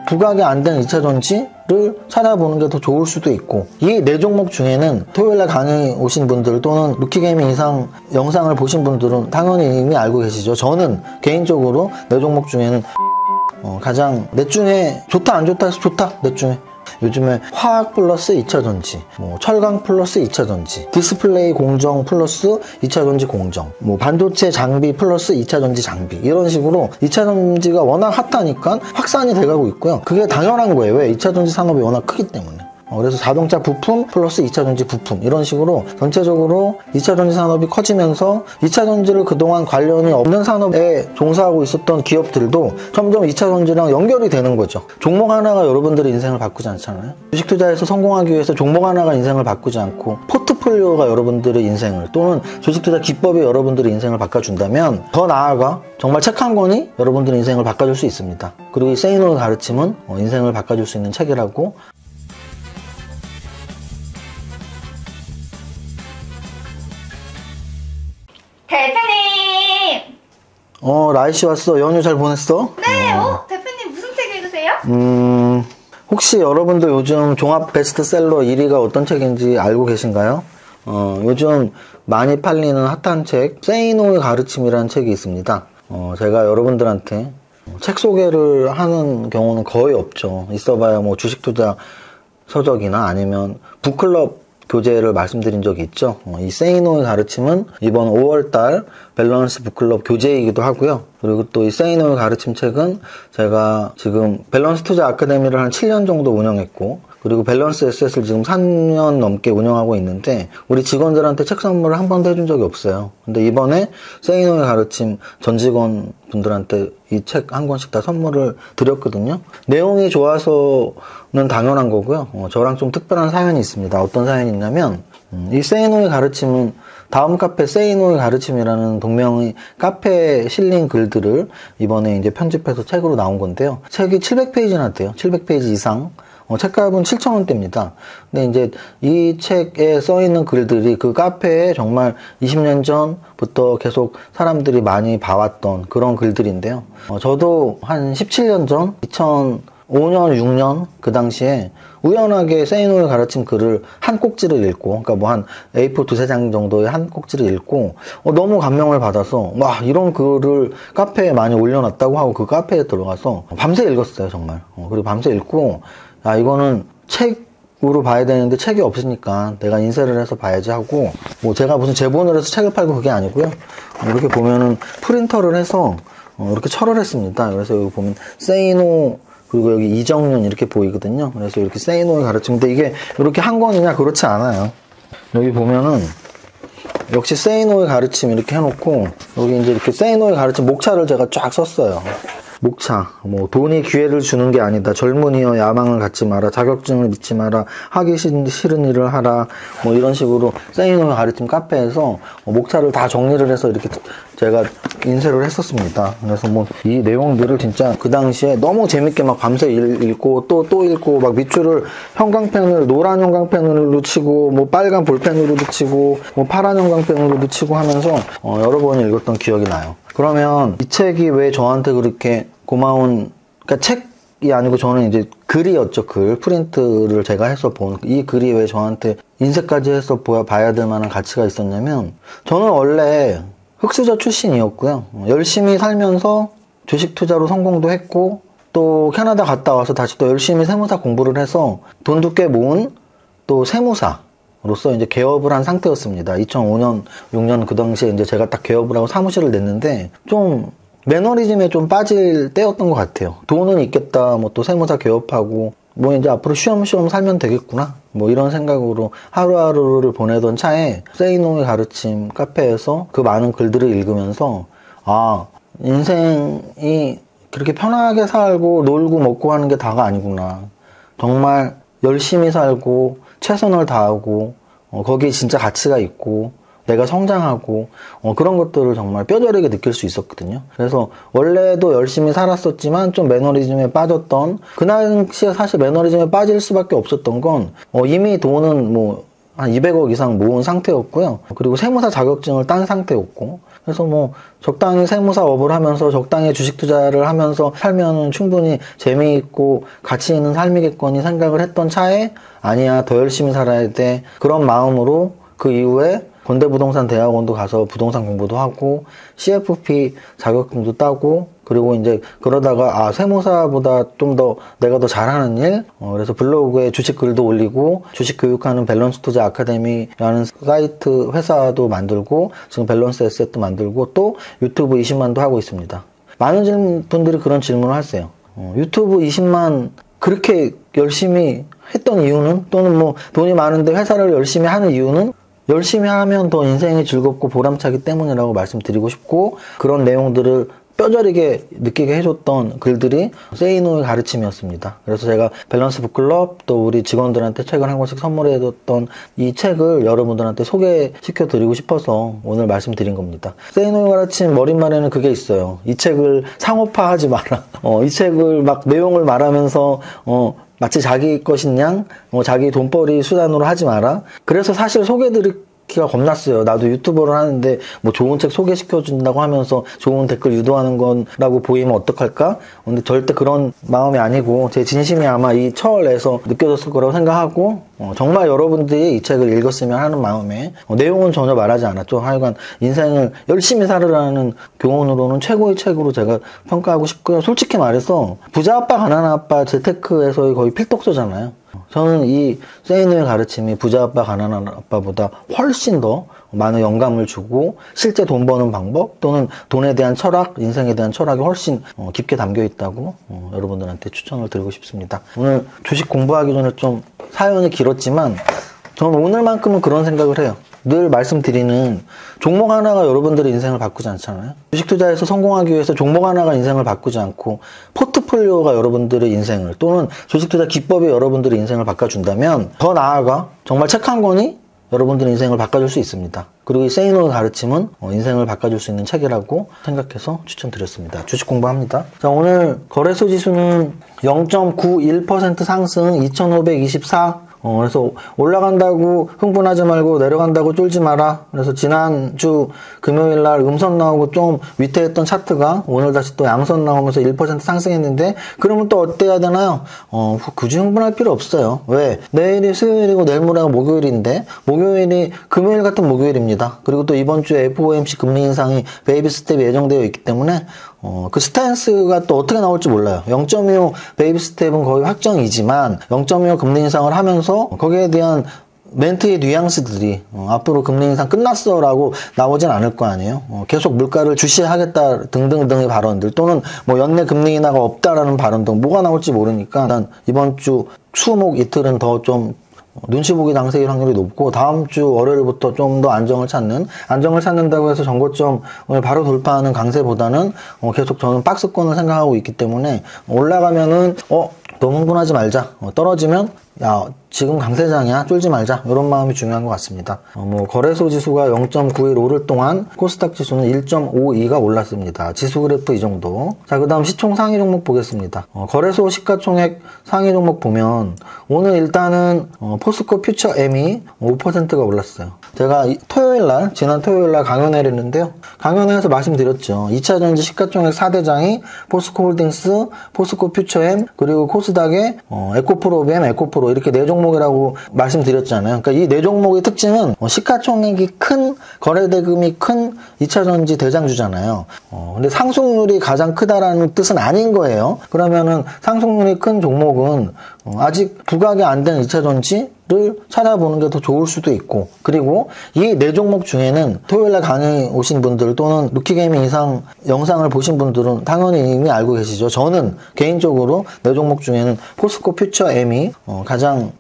부각이 안 된 2차 전지를 찾아보는 게 더 좋을 수도 있고, 이 네 종목 중에는 토요일날 강의 오신 분들 또는 루키게이밍 이상 영상을 보신 분들은 당연히 이미 알고 계시죠. 저는 개인적으로 네 종목 중에는 가장 넷 중에 좋다 안 좋다 해서 좋다. 넷 중에 요즘에 화학 플러스 2차 전지, 철강 플러스 2차 전지, 디스플레이 공정 플러스 2차 전지 공정, 반도체 장비 플러스 2차 전지 장비, 이런 식으로 2차 전지가 워낙 핫하니까 확산이 돼가고 있고요. 그게 당연한 거예요. 왜? 2차 전지 산업이 워낙 크기 때문에. 그래서 자동차 부품 플러스 2차 전지 부품, 이런 식으로 전체적으로 2차 전지 산업이 커지면서 2차 전지를 그동안 관련이 없는 산업에 종사하고 있었던 기업들도 점점 2차 전지랑 연결이 되는 거죠. 종목 하나가 여러분들의 인생을 바꾸지 않잖아요. 주식 투자에서 성공하기 위해서 종목 하나가 인생을 바꾸지 않고 포트폴리오가 여러분들의 인생을, 또는 주식 투자 기법이 여러분들의 인생을 바꿔준다면, 더 나아가 정말 책 한 권이 여러분들의 인생을 바꿔줄 수 있습니다. 그리고 이 세이노의 가르침은 인생을 바꿔줄 수 있는 책이라고. 대표님! 라이씨 왔어. 연휴 잘 보냈어? 네, 대표님 무슨 책 읽으세요? 혹시 여러분도 요즘 종합 베스트셀러 1위가 어떤 책인지 알고 계신가요? 요즘 많이 팔리는 핫한 책, 세이노의 가르침이라는 책이 있습니다. 제가 여러분들한테 책 소개를 하는 경우는 거의 없죠. 있어봐야 주식 투자 서적이나 아니면 북클럽 교재를 말씀드린 적이 있죠. 이 세이노의 가르침은 이번 5월달 밸런스 북클럽 교재이기도 하고요. 그리고 또 이 세이노의 가르침 책은 제가 지금 밸런스 투자 아카데미를 한 7년 정도 운영했고, 그리고 밸런스 에셋을 지금 3년 넘게 운영하고 있는데, 우리 직원들한테 책 선물을 한 번도 해준 적이 없어요. 근데 이번에 세이노의 가르침 전 직원 분들한테 이 책 한 권씩 다 선물을 드렸거든요. 내용이 좋아서는 당연한 거고요. 저랑 좀 특별한 사연이 있습니다. 어떤 사연이 있냐면, 이 세이노의 가르침은 다음 카페 세이노의 가르침이라는 동명의 카페에 실린 글들을 이번에 이제 편집해서 책으로 나온 건데요. 책이 700페이지나 돼요. 700페이지 이상. 책값은 7,000원대입니다. 근데 이제 이 책에 써있는 글들이 그 카페에 정말 20년 전부터 계속 사람들이 많이 봐왔던 그런 글들인데요. 저도 한 17년 전, 2005년, 6년 그 당시에 우연하게 세이노의 가르침 글을 한 꼭지를 읽고, 그러니까 한 A4 두세 장 정도의 한 꼭지를 읽고 너무 감명을 받아서 와, 이런 글을 카페에 많이 올려놨다고 하고 그 카페에 들어가서 밤새 읽었어요, 정말. 그리고 밤새 읽고, 이거는 책으로 봐야 되는데 책이 없으니까 내가 인쇄를 해서 봐야지 하고, 제가 무슨 제본을 해서 책을 팔고 그게 아니고요. 이렇게 보면은 프린터를 해서 이렇게 철을 했습니다. 그래서 여기 보면 세이노, 그리고 여기 이정윤 이렇게 보이거든요. 그래서 이렇게 세이노의 가르침인데, 이게 이렇게 한 권이냐? 그렇지 않아요. 여기 보면은 역시 세이노의 가르침 이렇게 해놓고, 여기 이제 이렇게 세이노의 가르침 목차를 제가 쫙 썼어요. 목차, 돈이 기회를 주는 게 아니다. 젊은이여 야망을 갖지 마라. 자격증을 믿지 마라. 하기 싫은 일을 하라. 이런 식으로 세이노의 가르침 카페에서 목차를 다 정리를 해서 이렇게 제가 인쇄를 했었습니다. 그래서 이 내용들을 진짜 그 당시에 너무 재밌게 막 밤새 읽고 또 읽고, 막 밑줄을 형광펜을 노란 형광펜으로 치고 빨간 볼펜으로도 치고 파란 형광펜으로도 치고 하면서 여러 번 읽었던 기억이 나요. 그러면 이 책이 왜 저한테 그렇게 고마운, 그러니까 책이 아니고 저는 이제 글이었죠. 프린트를 제가 해서 본 이 글이 왜 저한테 인쇄까지 해서 봐야 될 만한 가치가 있었냐면, 저는 원래 흑수저 출신이었고요. 열심히 살면서 주식 투자로 성공도 했고, 또 캐나다 갔다 와서 다시 또 열심히 세무사 공부를 해서 돈도 꽤 모은 또 세무사로서 이제 개업을 한 상태였습니다. 2005년, 6년 그 당시에 이제 제가 딱 개업을 하고 사무실을 냈는데, 좀 매너리즘에 좀 빠질 때였던 것 같아요. 돈은 있겠다, 또 세무사 개업하고, 이제 앞으로 쉬엄쉬엄 살면 되겠구나, 이런 생각으로 하루하루를 보내던 차에 세이노의 가르침 카페에서 그 많은 글들을 읽으면서, 인생이 그렇게 편하게 살고 놀고 먹고 하는 게 다가 아니구나. 정말 열심히 살고 최선을 다하고 거기에 진짜 가치가 있고 내가 성장하고 그런 것들을 정말 뼈저리게 느낄 수 있었거든요. 그래서 원래도 열심히 살았었지만 좀 매너리즘에 빠졌던, 그 당시에 사실 매너리즘에 빠질 수밖에 없었던 건 이미 돈은 한 200억 이상 모은 상태였고요. 그리고 세무사 자격증을 딴 상태였고, 그래서 뭐 적당히 세무사업을 하면서 적당히 주식 투자를 하면서 살면은 충분히 재미있고 가치 있는 삶이겠거니 생각을 했던 차에 아니야, 더 열심히 살아야 돼. 그런 마음으로 그 이후에 건대부동산 대학원도 가서 부동산 공부도 하고 CFP 자격증도 따고 그리고 이제 그러다가 세무사보다 좀 더 내가 더 잘하는 일 그래서 블로그에 주식 글도 올리고 주식 교육하는 밸런스 투자 아카데미라는 사이트 회사도 만들고 지금 밸런스 에셋도 만들고 또 유튜브 20만도 하고 있습니다. 많은 분들이 그런 질문을 하세요. 유튜브 20만 그렇게 열심히 했던 이유는 또는 뭐 돈이 많은데 회사를 열심히 하는 이유는 열심히 하면 더 인생이 즐겁고 보람차기 때문이라고 말씀드리고 싶고 그런 내용들을 뼈저리게 느끼게 해줬던 글들이 세이노의 가르침이었습니다. 그래서 제가 밸런스 북클럽 또 우리 직원들한테 책을 한 권씩 선물해줬던 이 책을 여러분들한테 소개시켜드리고 싶어서 오늘 말씀드린 겁니다. 세이노의 가르침 머릿말에는 그게 있어요. 이 책을 상업화하지 마라. 이 책을 막 내용을 말하면서 마치 자기 것인 양, 자기 돈벌이 수단으로 하지 마라. 그래서 사실 소개해드리기가 겁났어요. 나도 유튜버를 하는데 뭐 좋은 책 소개시켜준다고 하면서 좋은 댓글 유도하는 거라고 보이면 어떡할까? 근데 절대 그런 마음이 아니고 제 진심이 아마 이 철에서 느껴졌을 거라고 생각하고 정말 여러분들이 이 책을 읽었으면 하는 마음에 내용은 전혀 말하지 않았죠. 하여간 인생을 열심히 살으라는 교훈으로는 최고의 책으로 제가 평가하고 싶고요. 솔직히 말해서 부자 아빠 가난한 아빠 재테크에서의 거의 필독서잖아요. 저는 이 세이노의 가르침이 부자 아빠 가난한 아빠보다 훨씬 더 많은 영감을 주고 실제 돈 버는 방법 또는 돈에 대한 철학, 인생에 대한 철학이 훨씬 깊게 담겨 있다고 여러분들한테 추천을 드리고 싶습니다. 오늘 주식 공부하기 전에 좀 사연이 길었지만 저는 오늘만큼은 그런 생각을 해요. 늘 말씀드리는 종목 하나가 여러분들의 인생을 바꾸지 않잖아요. 주식 투자에서 성공하기 위해서 종목 하나가 인생을 바꾸지 않고 포트폴리오가 여러분들의 인생을 또는 주식 투자 기법이 여러분들의 인생을 바꿔준다면 더 나아가 정말 책 한 권이 여러분들의 인생을 바꿔줄 수 있습니다. 그리고 이 세이노의 가르침은 인생을 바꿔줄 수 있는 책이라고 생각해서 추천드렸습니다. 주식 공부합니다. 자, 오늘 거래소 지수는 0.91% 상승 2524. 그래서 올라간다고 흥분하지 말고 내려간다고 쫄지 마라. 그래서 지난주 금요일날 음선 나오고 좀 위태했던 차트가 오늘 다시 또 양선 나오면서 1% 상승했는데 그러면 또 어때야 되나요? 굳이 흥분할 필요 없어요. 왜? 내일이 수요일이고 내일 모레가 목요일인데 목요일이 금요일 같은 목요일입니다. 그리고 또 이번 주에 FOMC 금리 인상이 베이비 스텝이 예정되어 있기 때문에 그 스탠스가 또 어떻게 나올지 몰라요. 0.25 베이비 스텝은 거의 확정이지만 0.25 금리 인상을 하면서 거기에 대한 멘트의 뉘앙스들이 앞으로 금리 인상 끝났어 라고 나오진 않을 거 아니에요. 계속 물가를 주시하겠다 등등등의 발언들 또는 뭐 연내 금리 인하가 없다라는 발언 등 뭐가 나올지 모르니까 난 이번 주 수목 이틀은 더 좀 눈치 보기 당세일 확률이 높고 다음 주 월요일부터 좀 더 안정을 찾는다고 해서 전고점을 바로 돌파하는 강세보다는 계속 저는 박스권을 생각하고 있기 때문에 올라가면은 너무 흥분하지 말자. 떨어지면 야 지금 강세장이야 쫄지 말자 이런 마음이 중요한 것 같습니다. 거래소 지수가 0.91 오를 동안 코스닥 지수는 1.52가 올랐습니다. 지수 그래프 이 정도. 자, 그 다음 시총 상위 종목 보겠습니다. 거래소 시가총액 상위 종목 보면 오늘 일단은 포스코 퓨처 M이 5%가 올랐어요. 제가 지난 토요일날 강연회를 했는데요. 강연회에서 말씀드렸죠. 2차전지 시가총액 4대장이 포스코 홀딩스, 포스코 퓨처 M, 그리고 코스닥의 에코프로 BM, 에코프로 이렇게 4종목이라고 말씀드렸잖아요. 그러니까 이 4종목의 특징은 시가총액이 큰, 거래대금이 큰 2차전지 대장주잖아요. 근데 상승률이 가장 크다라는 뜻은 아닌 거예요. 그러면은 상승률이 큰 종목은 아직 부각이 안 된 2차전지를 찾아보는 게 더 좋을 수도 있고 그리고 이 4종목 중에는 토요일날 강의 오신 분들 또는 루키게이밍 이상 영상을 보신 분들은 당연히 이미 알고 계시죠. 저는 개인적으로 4종목 중에는 포스코 퓨처 M이 가장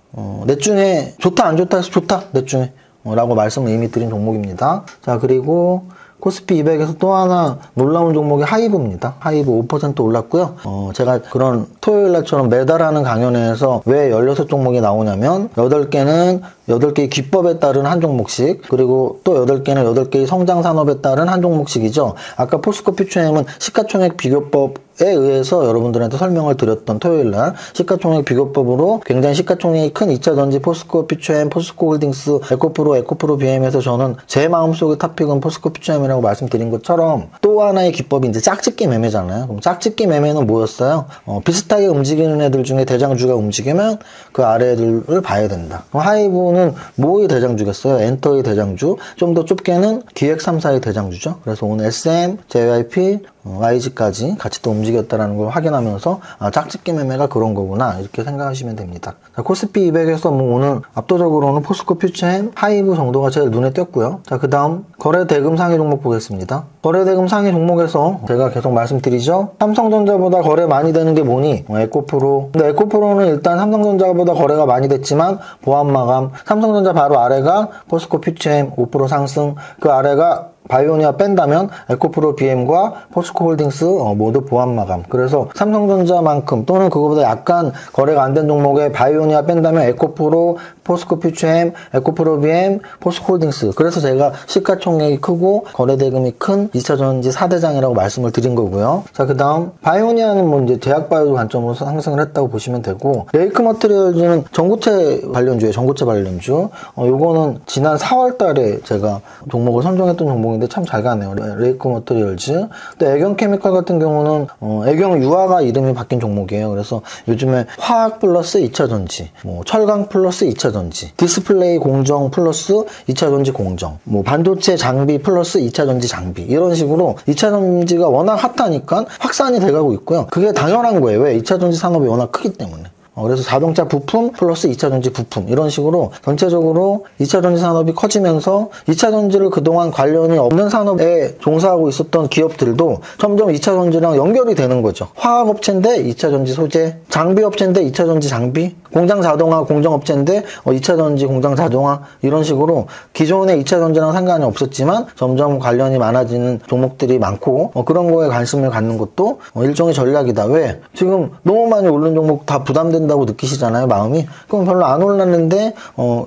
넷 중에 좋다 안 좋다 해서 좋다 넷 중에 라고 말씀을 이미 드린 종목입니다. 자, 그리고 코스피 200에서 또 하나 놀라운 종목이 하이브입니다. 하이브 5% 올랐고요. 제가 그런 토요일날처럼 매달 하는 강연회에서 왜 16종목이 나오냐면 8개의 기법에 따른 한 종목씩 그리고 또 8개는 8개의 성장 산업에 따른 한 종목씩이죠. 아까 포스코 퓨처엠은 시가총액 비교법 의해서 여러분들한테 설명을 드렸던 토요일날 시가총액 비교법으로 굉장히 시가총액이 큰 2차전지 포스코 퓨처엠, 포스코 홀딩스, 에코프로 BM에서 저는 제 마음속의 탑픽은 포스코 퓨처엠이라고 말씀드린 것처럼 또 하나의 기법이 이제 짝짓기 매매잖아요. 그럼 짝짓기 매매는 뭐였어요? 비슷하게 움직이는 애들 중에 대장주가 움직이면 그 아래 애들을 봐야 된다. 하이브는 뭐의 대장주겠어요? 엔터의 대장주. 좀 더 좁게는 기획 3사의 대장주죠. 그래서 오늘 SM, JYP, YG까지 같이 또 움직였다는 걸 확인하면서 짝짓기 매매가 그런 거구나 이렇게 생각하시면 됩니다. 자, 코스피 200에서 뭐 오늘 압도적으로는 포스코 퓨처엠, 하이브 정도가 제일 눈에 띄었고요. 자, 그 다음 거래 대금 상위 종목 보겠습니다. 거래 대금 상위 종목에서 제가 계속 말씀드리죠. 삼성전자보다 거래 많이 되는 게 뭐니? 에코프로. 근데 에코프로는 일단 삼성전자보다 거래가 많이 됐지만 보합 마감. 삼성전자 바로 아래가 포스코 퓨처엠 5% 상승. 그 아래가 바이오니아 뺀다면 에코프로 BM과 포스코 홀딩스 모두 보합 마감. 그래서 삼성전자만큼 또는 그거보다 약간 거래가 안 된 종목에 바이오니아 뺀다면 에코프로, 포스코 퓨처엠, 에코프로 BM, 포스코 홀딩스. 그래서 제가 시가총액이 크고 거래대금이 큰 2차전지 4대장이라고 말씀을 드린 거고요. 자, 그 다음 바이오니아는 뭐 이제 제약바이오 관점으로 상승을 했다고 보시면 되고, 레이크 머티리얼즈는 전고체 관련주예요. 전고체 관련주. 요거는 지난 4월 달에 제가 종목을 선정했던 종목인데 참 잘 가네요. 레이크 머티리얼즈. 또 애경 케미칼 같은 경우는 애경 유화가 이름이 바뀐 종목이에요. 그래서 요즘에 화학 플러스 2차전지, 뭐 철강 플러스 2차전지, 디스플레이 공정 플러스 2차전지 공정, 뭐 반도체 장비 플러스 2차전지 장비, 이런 식으로 2차전지가 워낙 핫하니까 확산이 돼가고 있고요. 그게 당연한 거예요. 왜? 2차전지 산업이 워낙 크기 때문에. 그래서 자동차 부품 플러스 2차전지 부품, 이런 식으로 전체적으로 2차전지 산업이 커지면서 2차전지를 그동안 관련이 없는 산업에 종사하고 있었던 기업들도 점점 2차전지랑 연결이 되는 거죠. 화학업체인데 2차전지 소재, 장비업체인데 2차전지 장비, 공장 자동화 공정업체인데 2차전지 공장 자동화, 이런 식으로 기존의 2차전지랑 상관이 없었지만 점점 관련이 많아지는 종목들이 많고, 그런 거에 관심을 갖는 것도 일종의 전략이다. 왜? 지금 너무 많이 오른 종목 다 부담된다고 느끼시잖아요, 마음이. 그럼 별로 안 올랐는데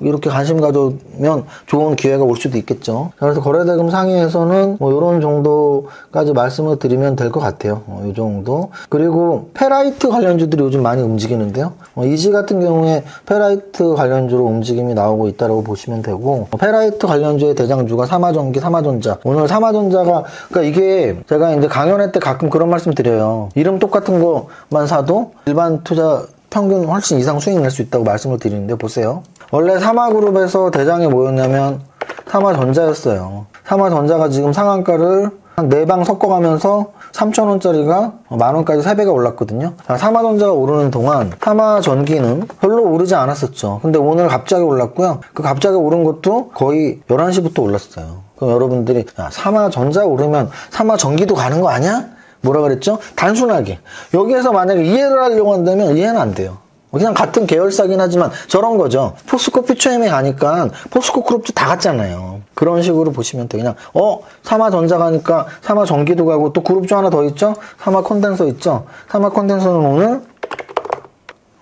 이렇게 관심 가져면 좋은 기회가 올 수도 있겠죠. 그래서 거래대금 상위에서는 이런 정도까지 말씀을 드리면 될 것 같아요. 이 정도. 그리고 페라이트 관련주들이 요즘 많이 움직이는데요. 이지 같은 경우에 페라이트 관련주로 움직임이 나오고 있다고 보시면 되고, 페라이트 관련주의 대장주가 삼화전기, 삼화전자. 오늘 삼화전자가, 그러니까 이게 제가 이제 강연할 때 가끔 그런 말씀 드려요. 이름 똑같은 거만 사도 일반 투자 평균 훨씬 이상 수익 낼 수 있다고 말씀을 드리는데, 보세요. 원래 삼화그룹에서 대장이 뭐였냐면 삼화전자였어요. 삼화전자가 지금 상한가를 한 4방 섞어가면서 3,000원짜리가 만원까지 3배가 올랐거든요. 삼화전자가 오르는 동안 삼화전기는 별로 오르지 않았었죠. 근데 오늘 갑자기 올랐고요. 그 갑자기 오른 것도 거의 11시부터 올랐어요. 그럼 여러분들이 삼화전자 오르면 삼화전기도 가는 거 아니야? 뭐라 그랬죠? 단순하게. 여기에서 만약에 이해를 하려고 한다면 이해는 안 돼요. 그냥 같은 계열사긴 하지만 저런 거죠. 포스코 퓨처엠에 가니까 포스코 그룹도 다 갔잖아요. 그런 식으로 보시면 돼. 그냥 삼화전자 가니까 삼화전기도 가고, 또 그룹 하나 더 있죠? 삼화콘덴서 있죠? 삼화콘덴서는 오늘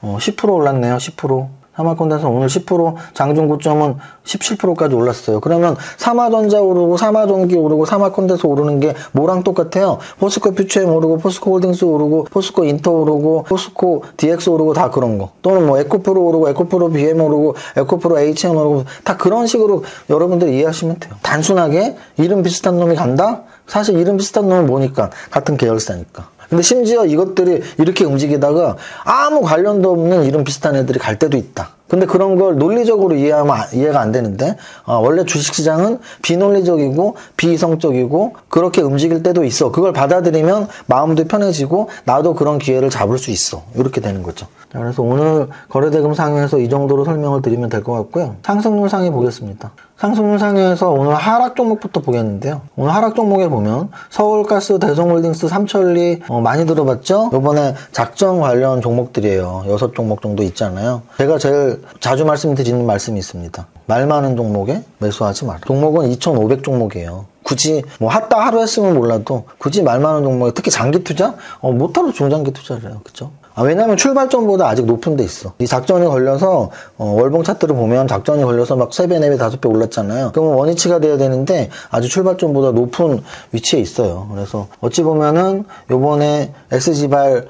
10% 올랐네요. 10%. 삼화콘덴서 오늘 10%, 장중 고점은 17%까지 올랐어요. 그러면 삼화전자 오르고 삼화전기 오르고 삼화콘덴서 오르는 게 뭐랑 똑같아요? 포스코 퓨처엠 오르고 포스코 홀딩스 오르고 포스코 인터 오르고 포스코 DX 오르고 다 그런 거. 또는 뭐 에코프로 오르고 에코프로 BM 오르고 에코프로 HM 오르고 다 그런 식으로 여러분들이 이해하시면 돼요. 단순하게 이름 비슷한 놈이 간다? 사실 이름 비슷한 놈은 뭐니까? 같은 계열사니까. 근데 심지어 이것들이 이렇게 움직이다가 아무 관련도 없는 이름 비슷한 애들이 갈 때도 있다. 근데 그런 걸 논리적으로 이해하면 이해가 안 되는데, 원래 주식시장은 비논리적이고 비이성적이고 그렇게 움직일 때도 있어. 그걸 받아들이면 마음도 편해지고 나도 그런 기회를 잡을 수 있어. 이렇게 되는 거죠. 그래서 오늘 거래대금 상위에서 이 정도로 설명을 드리면 될 것 같고요. 상승률 상위 보겠습니다. 상승률 상위에서 오늘 하락 종목부터 보겠는데요. 오늘 하락 종목에 보면 서울가스, 대성홀딩스, 삼천리 많이 들어봤죠? 이번에 작전 관련 종목들이에요. 6종목 정도 있잖아요. 제가 제일 자주 말씀드리는 말씀이 있습니다. 말 많은 종목에 매수하지 마라. 종목은 2,500 종목이에요. 굳이 뭐 하루 했으면 몰라도 굳이 말 많은 종목에, 특히 장기 투자? 못하러 중장기 투자를 해요. 그쵸? 왜냐면 출발점보다 아직 높은 데 있어. 이 작전이 걸려서 월봉 차트를 보면 작전이 걸려서 막 3배, 4배, 5배 올랐잖아요. 그러면 원위치가 돼야 되는데 아주 출발점보다 높은 위치에 있어요. 그래서 어찌 보면은 요번에 XG발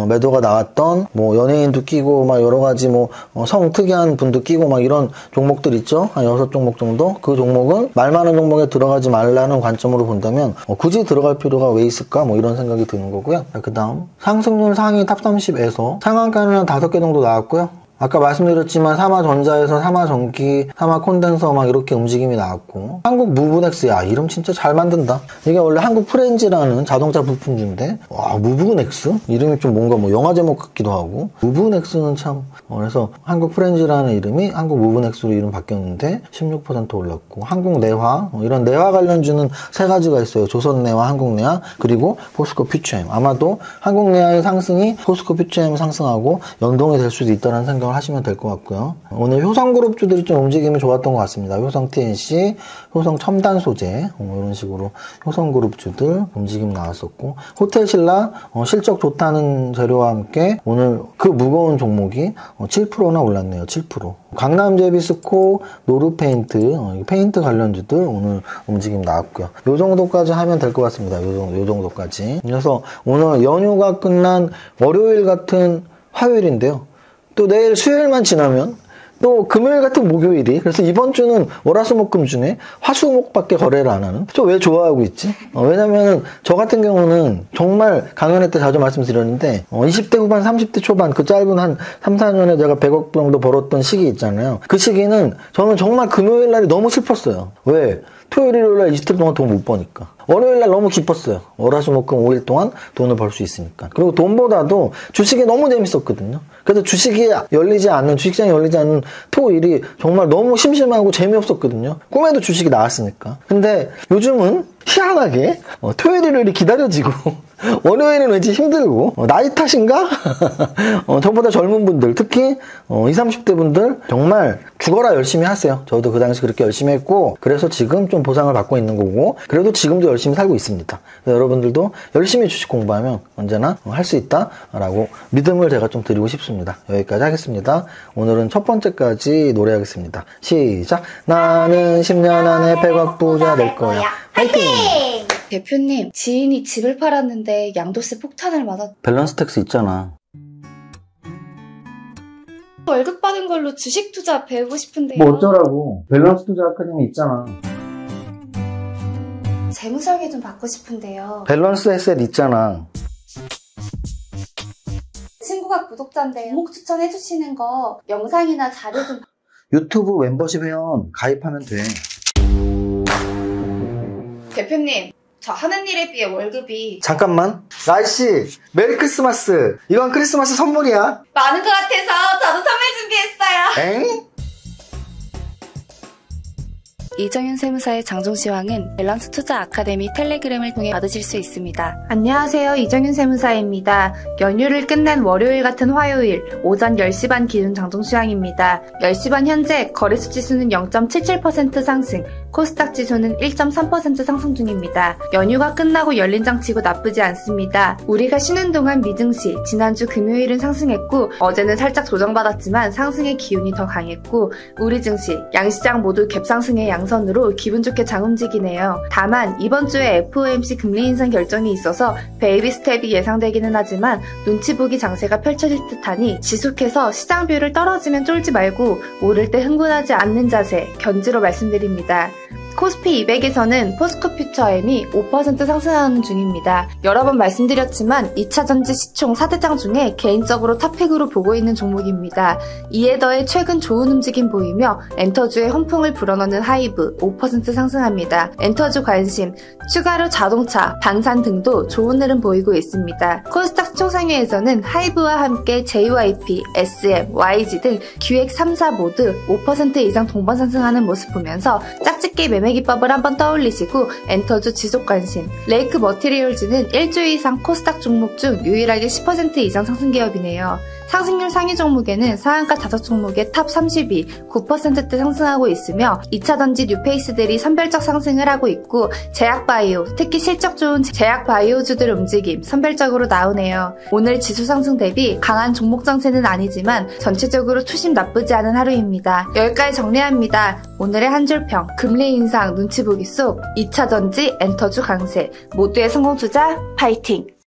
매도가 나왔던 뭐 연예인도 끼고 막 여러 가지 뭐 성 특이한 분도 끼고 막 이런 종목들 있죠. 한 6종목 정도. 그 종목은 말 많은 종목에 들어가지 말라는 관점으로 본다면 굳이 들어갈 필요가 왜 있을까 뭐 이런 생각이 드는 거고요. 그 다음 상승률 상위 탑 30에서 상한가는 한 5개 정도 나왔고요. 아까 말씀드렸지만 삼화전자에서 삼화전기, 삼화콘덴서 막 이렇게 움직임이 나왔고, 한국 무브넥스, 야 이름 진짜 잘 만든다. 이게 원래 한국 프렌즈라는 자동차 부품주인데, 와 무브넥스? 이름이 좀 뭔가 뭐 영화 제목 같기도 하고, 무브넥스는 참 그래서 한국 프렌즈라는 이름이 한국 무브넥스로 이름 바뀌었는데 16% 올랐고, 한국내화 이런 내화 관련주는 3가지가 있어요. 조선내화, 한국내화, 그리고 포스코 퓨처엠. 아마도 한국내화의 상승이 포스코 퓨처엠 상승하고 연동이 될 수도 있다는 생각 하시면 될 것 같고요. 오늘 효성그룹주들이 좀 움직임이 좋았던 것 같습니다. 효성 TNC, 효성 첨단 소재 이런 식으로 효성그룹주들 움직임 나왔었고, 호텔신라 실적 좋다는 재료와 함께 오늘 그 무거운 종목이 7%나 올랐네요. 7%. 강남제비스코, 노르페인트, 페인트 관련주들 오늘 움직임 나왔고요. 요 정도까지 하면 될 것 같습니다. 요 정도까지. 그래서 오늘 연휴가 끝난 월요일 같은 화요일인데요. 또 내일 수요일만 지나면 또 금요일 같은 목요일이, 그래서 이번 주는 월화수목금 중에 화수목밖에 거래를 안 하는, 저 왜 좋아하고 있지? 왜냐면은 저 같은 경우는 정말 강연회 때 자주 말씀드렸는데 20대 후반 30대 초반 그 짧은 한 3, 4년에 제가 100억 정도 벌었던 시기 있잖아요. 그 시기는 저는 정말 금요일 날이 너무 슬펐어요. 왜? 토요일, 일요일날 20대 동안 돈 못 버니까. 월요일날 너무 기뻤어요. 월화수목금 5일 동안 돈을 벌 수 있으니까. 그리고 돈보다도 주식이 너무 재밌었거든요. 그래서 주식시장이 열리지 않는 토일이 정말 너무 심심하고 재미없었거든요. 꿈에도 주식이 나왔으니까. 근데 요즘은 희한하게 토요일, 일요일이 기다려지고 월요일은 왠지 힘들고, 나이 탓인가? 저보다 젊은 분들, 특히 20, 30대 분들 정말 죽어라 열심히 하세요. 저도 그 당시 그렇게 열심히 했고, 그래서 지금 좀 보상을 받고 있는 거고, 그래도 지금도 열심히 살고 있습니다. 여러분들도 열심히 주식 공부하면 언제나 할 수 있다라고 믿음을 제가 좀 드리고 싶습니다. 여기까지 하겠습니다. 오늘은 첫 번째까지 노래하겠습니다. 시작! 나는 10년 안에 100억 부자 될 거야. 화이팅! 대표님, 지인이 집을 팔았는데 양도세 폭탄을 맞았... 밸런스 텍스 있잖아. 월급 받은 걸로 주식 투자 배우고 싶은데요. 뭐 어쩌라고. 밸런스 투자 아카데미 있잖아. 재무설계 좀 받고 싶은데요. 밸런스 에셋 있잖아. 친구가 구독자인데 종목 추천해주시는 거 영상이나 자료 좀... 유튜브 멤버십 회원 가입하면 돼. 대표님, 저 하는 일에 비해 월급이... 잠깐만. 나이씨, 메리 크리스마스. 이건 크리스마스 선물이야. 많은 것 같아서 저도 선물 준비했어요. 엥? 이정윤 세무사의 장종시황은 밸런스 투자 아카데미 텔레그램을 통해 받으실 수 있습니다. 안녕하세요. 이정윤 세무사입니다. 연휴를 끝낸 월요일 같은 화요일 오전 10시 반 기준 장종시황입니다. 10시 반 현재 거래소 지수는 0.77% 상승, 코스닥 지수는 1.3% 상승 중입니다. 연휴가 끝나고 열린 장 치고 나쁘지 않습니다. 우리가 쉬는 동안 미증시, 지난주 금요일은 상승했고 어제는 살짝 조정받았지만 상승의 기운이 더 강했고 우리 증시, 양시장 모두 갭상승의 양선으로 기분 좋게 장 움직이네요. 다만 이번 주에 FOMC 금리 인상 결정이 있어서 베이비 스텝이 예상되기는 하지만 눈치 보기 장세가 펼쳐질 듯하니 지속해서 시장 뷰를 떨어지면 쫄지 말고 오를 때 흥분하지 않는 자세 견지로 말씀드립니다. 코스피 200에서는 포스코 퓨처엠이 5% 상승하는 중입니다. 여러 번 말씀드렸지만 2차전지 시총 4대장 중에 개인적으로 탑픽으로 보고 있는 종목입니다. 이에 더해 최근 좋은 움직임 보이며 엔터주의 훈풍을 불어넣는 하이브 5% 상승합니다. 엔터주 관심, 추가로 자동차, 방산 등도 좋은 흐름 보이고 있습니다. 코스닥 시총 상위에서는 하이브와 함께 JYP, SM, YG 등 기획 3사 모두 5% 이상 동반 상승하는 모습 보면서 짝짓기 매매 기법을 한번 떠올리시고 엔터주 지속 관심. 레이크 머티리얼즈는 일주 이상 코스닥 종목 중 유일하게 10% 이상 상승 기업이네요. 상승률 상위 종목에는 상한가 5종목의 탑 30이 9%대 상승하고 있으며 2차전지 뉴페이스들이 선별적 상승을 하고 있고 제약바이오, 특히 실적 좋은 제약바이오주들 움직임 선별적으로 나오네요. 오늘 지수 상승 대비 강한 종목 정세는 아니지만 전체적으로 투심 나쁘지 않은 하루입니다. 여기까지 정리합니다. 오늘의 한 줄평, 금리 인상 눈치 보기 속 2차전지 엔터주 강세, 모두의 성공 투자 파이팅!